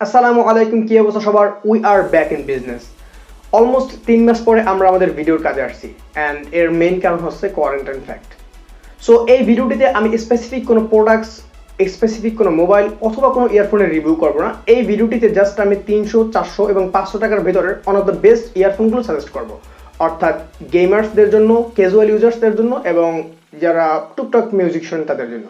আসসালামু আলাইকুম, কি অবস্থা সবার? We are back in business. Almost 3 মাস পরে আমরা আমাদের ভিডিওর কাজে আসছি, অ্যান্ড এর মেইন কারণ হচ্ছে কোয়ারেন্টাইন ফ্যাক্ট। সো এই ভিডিওটিতে আমি স্পেসিফিক কোনো প্রোডাক্টস, স্পেসিফিক কোনো মোবাইল অথবা কোনো ইয়ারফোনের রিভিউ করবো না। এই ভিডিওটিতে জাস্ট আমি 300, 400 এবং 500 টাকার ভেতরের ওয়ান অফ দ্য বেস্ট ইয়ারফোনগুলো সাজেস্ট করবো, অর্থাৎ গেমার্সদের জন্য, ক্যাজুয়াল ইউজার্সদের জন্য এবং যারা টুকটাক মিউজিক শোনেন তাদের জন্য।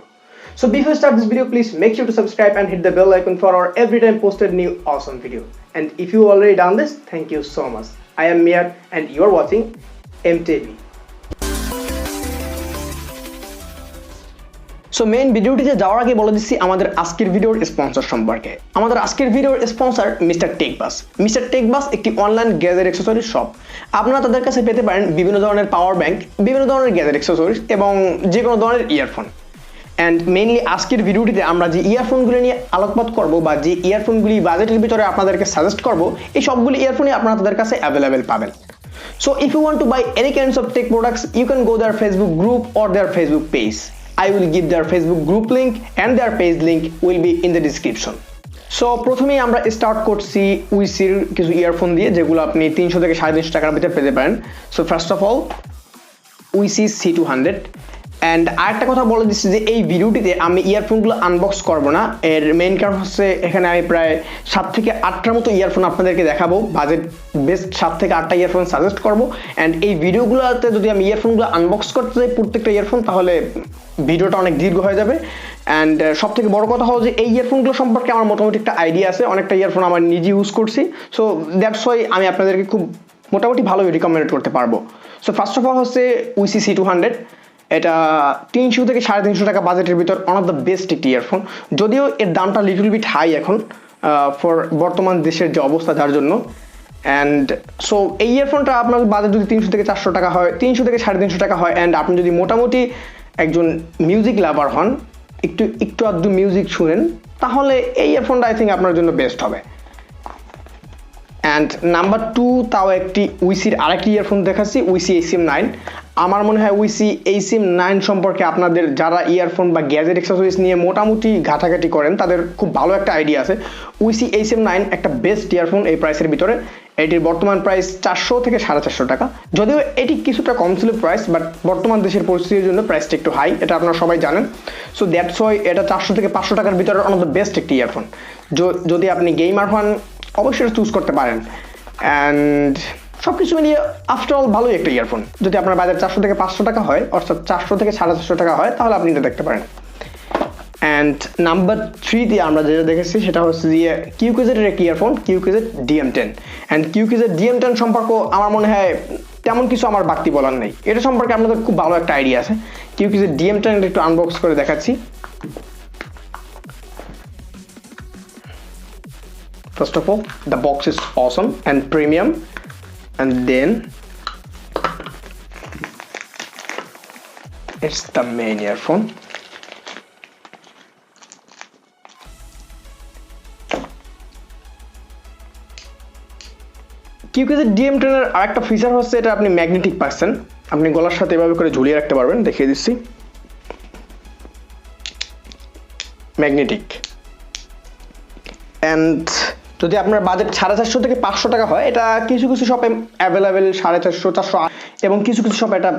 So before we start this video, please make sure to subscribe and hit the bell icon for our every time posted new awesome video. And if you already done this, thank you so much. I am Mir and you are watching MTV. So main ভিডিওটিতে যাওয়ার আগে বলে দিচ্ছি আমাদের আজকের ভিডিওর sponsor সম্পর্কে। আমাদের আজকের ভিডিওর স্পন্সর মিস্টার টেকবাস। মিস্টার টেকবাস একটি অনলাইন গ্যাজেট অ্যাক্সেসরিজ শপ। আপনারা তাদের কাছে পেতে পারেন বিভিন্ন ধরনের পাওয়ার ব্যাংক, বিভিন্ন ধরনের গ্যাজেট অ্যাক্সেসরিজ এবং যে কোনো ধরনের ইয়ারফোন। অ্যান্ড মেইনলি আজকের ভিডিওটিতে আমরা যে ইয়ারফোনগুলি নিয়ে আলোকপাত করব বা যে ইয়ারফোনগুলি বাজেটের ভিতরে আপনাদেরকে সাজেস্ট করব, এই সবগুলি ইয়ারফোনই আপনারা তাদের কাছে অ্যাভেলেবেল পাবেন। So if you want to buy any kinds of tech products, you can go their Facebook group or their Facebook page. I will give their Facebook group link and their page link will be in the description. So প্রথমেই আমরা start করছি উইসির কিছু earphone দিয়ে, যেগুলো আপনি 300 থেকে 350 টাকার ভিতরে পেতে পারেন। সো ফার্স্ট অফ অল উইসি C200। অ্যান্ড আরেকটা কথা বলে দিচ্ছি যে এই ভিডিওটিতে আমি ইয়ারফোনগুলো আনবক্স করবো না। এর মেইন কারণ হচ্ছে এখানে আমি প্রায় 7 থেকে 8টার মতো ইয়ারফোন আপনাদেরকে দেখাবো, বাজেট বেস্ট 7 থেকে 8টা ইয়ারফোন সাজেস্ট করবো। অ্যান্ড এই ভিডিওগুলোতে যদি আমি ইয়ারফোনগুলো আনবক্স করতে যাই প্রত্যেকটা ইয়ারফোন, তাহলে ভিডিওটা অনেক দীর্ঘ হয়ে যাবে। অ্যান্ড সব থেকে বড় কথা হলো যে এই ইয়ারফোনগুলো সম্পর্কে আমার মোটামুটি একটা আইডিয়া আছে, অনেকটা ইয়ারফোন আমার নিজে ইউজ করছি। সো দ্যাটস ওয়াই আমি আপনাদেরকে খুব মোটামুটি ভালোই রিকমেন্ড করতে পারবো। সো ফার্স্ট অফ অল হচ্ছে উইসি C200। এটা 300 থেকে 350 টাকা বাজেটের ভিতর ওয়ান অফ দ্য বেস্ট একটি ইয়ারফোন। যদিও এর দামটা লিটল বিট হাই এখন ফর বর্তমান দেশের যে অবস্থা, যার জন্য। অ্যান্ড সো এই ইয়ারফোনটা আপনার বাজেট যদি 300 থেকে 400 টাকা হয়, 300 থেকে 350 টাকা হয়, অ্যান্ড আপনি যদি মোটামুটি একজন মিউজিক লাভার হন, একটু আধটু মিউজিক শুনেন, তাহলে এই ইয়ারফোনটা আই থিঙ্ক আপনার জন্য বেস্ট হবে। অ্যান্ড নাম্বার 2, তাও একটি উইসির আরেকটি ইয়ারফোন দেখাচ্ছি, উইসি ACM9। আমার মনে হয় উইসি ACM9 সম্পর্কে আপনাদের যারা ইয়ারফোন বা গ্যাজেট অ্যাক্সেসরিজ নিয়ে মোটামুটি ঘাটাঘাটি করেন, তাদের খুব ভালো একটা আইডিয়া আছে। উইসি ACM9 একটা বেস্ট ইয়ারফোন এই প্রাইসের ভিতরে। এটির বর্তমান প্রাইস 400 থেকে 450 টাকা। যদিও এটি কিছুটা কম ছিল প্রাইস, বাট বর্তমান দেশের পরিস্থিতির জন্য প্রাইসটা একটু হাই, এটা আপনারা সবাই জানেন। সো দ্যাটস ওয়াই এটা 400 থেকে 500 টাকার ভিতরে ওয়ান অফ দ্য বেস্ট একটি ইয়ারফোন। যদি আপনি গেমার হন, অবশ্যই চুজ করতে পারেন। অ্যান্ড সব কিছু মিলিয়ে আফটার অল ভালোই একটা ইয়ারফোন। যদি আপনার বাজার 400 থেকে 500 টাকা হয়, অর্থাৎ 400 থেকে 450 টাকা হয়, তাহলে আপনি এটা দেখতে পারেন। অ্যান্ড নাম্বার 3 দিয়ে আমরা যেটা দেখেছি সেটা হচ্ছে যে কিউকেজেটের একটি ইয়ারফোন, কিউকেজেট DM10। অ্যান্ড কিউকেজেট DM10 সম্পর্ক আমার মনে হয় তেমন কিছু আমার বাড়তি বলার নেই, এটা সম্পর্কে আপনাদের খুব ভালো একটা আইডিয়া আছে। কিউকেজেট DM10 একটু আনবক্স করে দেখাচ্ছি। First of all, the box is awesome and premium, and then it's the main earphone. কিউকেজেট DM10 এর আরেকটা ফিচার হচ্ছে এটা আপনি ম্যাগনেটিক পাচ্ছেন, আপনি গলার সাথে এভাবে করে ঝুলিয়ে রাখতে পারবেন। দেখিয়ে দিচ্ছি, ম্যাগনেটিক। অ্যান্ড যদি আপনার বাজেট 450 থেকে 500 টাকা হয়, এটা কিছু কিছু শপে অ্যাভেলেবেল 450, 400 এবং কিছু কিছু শপে এটা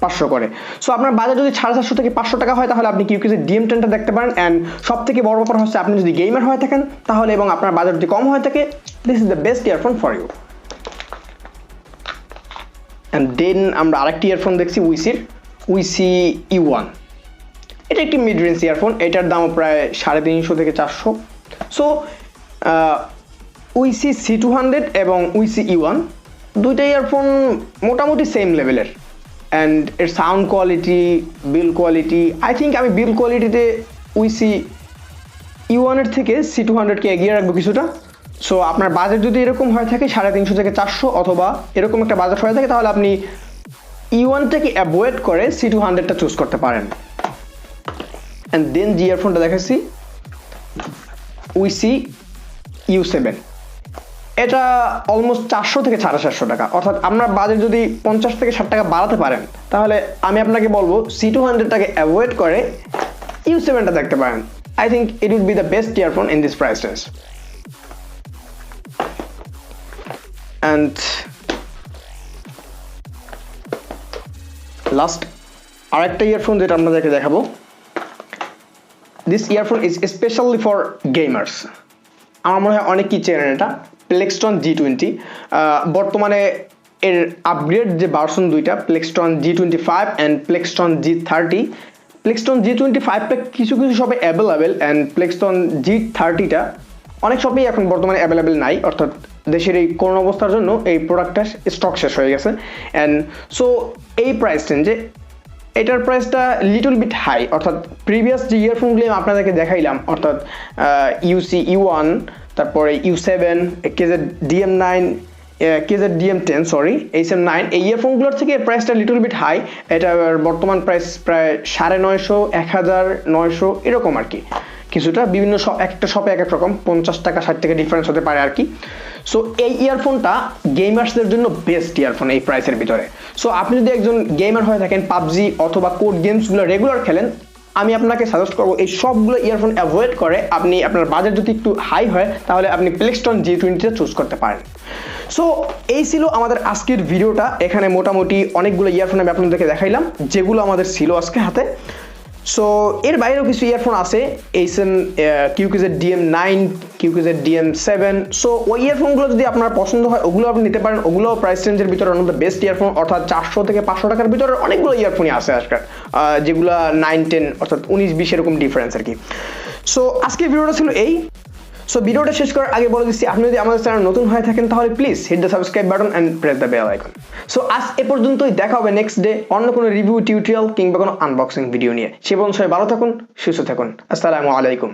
500 করে। সো আপনার বাজেট যদি 450 থেকে 500 টাকা হয়, তাহলে আপনি কিউকেজেট DM10টা দেখতে পারেন। অ্যান্ড সব থেকে বড় ব্যাপার হচ্ছে আপনি যদি গেমার হয়ে থাকেন তাহলে, এবং আপনার বাজেট যদি কম হয়ে থাকে, this is the best earphone for you. And then আমরা আরেকটি ইয়ারফোন দেখছি উইসি E1। এটা একটি মিড রেঞ্জ ইয়ারফোন, এটার দামও প্রায় 350 থেকে 400। সো উইসি C200 এবং উইসি E1 দুইটা ইয়ারফোন মোটামুটি সেম লেভেলের। অ্যান্ড এর sound quality, bill quality, I think আমি বিল কোয়ালিটিতে উইসি E1 এর থেকে C200কে এগিয়ে রাখবো কিছুটা। সো আপনার বাজেট যদি এরকম হয়ে থাকে 350 থেকে 400 অথবা এরকম একটা বাজেট হয়ে থাকে, তাহলে আপনি E1টাকে অ্যাভয়েড করে C200টা চুজ করতে পারেন। অ্যান্ড দেন যে ইয়ারফোনটা দেখাচ্ছি উইসি U7। এটা অলমোস্ট 400 থেকে 450 টাকা, অর্থাৎ আপনার বাজেট যদি 50 থেকে 60 টাকা বাড়াতে পারেন, তাহলে আমি আপনাকে বলবো C200টাকে অ্যাভয়েড করে U7টা দেখতে পারেন। I think it would be the best earphone in this price range. And last আরেকটা ইয়ারফোন যেটা আপনাদেরকে দেখাবো। This earphone is specially for gamers. আমার মনে হয় অনেকেই চেনেন এটা, প্লেক্সটন G20। বর্তমানে এর আপগ্রেড যে ভার্সন দুইটা, প্লেক্সটন G25 অ্যান্ড প্লেক্সটন G30। প্লেক্সটন G25টা কিছু কিছু শপে অ্যাভেলেবেল, অ্যান্ড প্লেক্সটন G30টা অনেক শপেই এখন বর্তমানে অ্যাভেলেবেল নাই, অর্থাৎ দেশের এই করোনা অবস্থার জন্য এই প্রোডাক্টটা স্টক শেষ হয়ে গেছে। অ্যান্ড সো এই প্রাইস রেঞ্জে এটার প্রাইসটা লিটল বিট হাই, অর্থাৎ প্রিভিয়াস যে ইয়ারফোনগুলি আমি আপনাদেরকে দেখাইলাম, অর্থাৎ UC-E1, তারপরে U7, KZ-DM9, KZ-DM10, sorry, HM9, এই ইয়ারফোনগুলোর থেকে প্রাইসটা লিটল বিট হাই। এটার বর্তমান প্রাইস প্রায় 950, 1900 এরকম আর কি, কিছুটা বিভিন্ন একটা শপে এক এক রকম, 50 টাকা 60 টাকা ডিফারেন্স হতে পারে আর কি। সো এই ইয়ারফোনটা গেমার্সদের জন্য বেস্ট ইয়ারফোন এই প্রাইসের ভিতরে। সো আপনি যদি একজন গেমার হয়ে থাকেন, পাবজি অথবা কোড গেমসগুলো রেগুলার খেলেন, আমি আপনাকে সাজেস্ট করবো এই সবগুলো ইয়ারফোন অ্যাভয়েড করে আপনি আপনার বাজেট যদি একটু হাই হয় তাহলে আপনি প্লেক্সটন G20তে চুজ করতে পারেন। সো এই ছিল আমাদের আজকের ভিডিওটা। এখানে মোটামুটি অনেকগুলো ইয়ারফোন আমি আপনাদেরকে দেখাইলাম যেগুলো আমাদের ছিল আজকে হাতে। সো এর বাইরেও কিছু ইয়ারফোন আছে, QKZ-DM9, QKZ-DM7। সো ওই ইয়ারফোনগুলো যদি আপনার পছন্দ হয় ওগুলো আপনি নিতে পারেন, ওগুলো প্রাইস রেঞ্জের ভিতরে অন্য বেস্ট ইয়ারফোন, অর্থাৎ 400 থেকে 500 টাকার ভিতরে অনেকগুলো ইয়ারফোনই আছে আজকাল, যেগুলো 9-10 অর্থাৎ 19-20 এরকম ডিফারেন্স আর কি। সো আজকের ভিডিওটা ছিল এই। সো ভিডিওটা শেষ করার আগে বলে দিচ্ছি, আপনি যদি আমাদের চ্যানেল নতুন হয়ে থাকেন তাহলে please hit the subscribe button and press the bell icon. So আজ এ পর্যন্তই, দেখা হবে নেক্সট ডে অন্য কোনো রিভিউ, টিউটোরিয়াল কিংবা কোনো আনবক্সিং ভিডিও নিয়ে। সে পর্যন্ত সবাই ভালো থাকুন, সুস্থ থাকুন। আসসালামু আলাইকুম।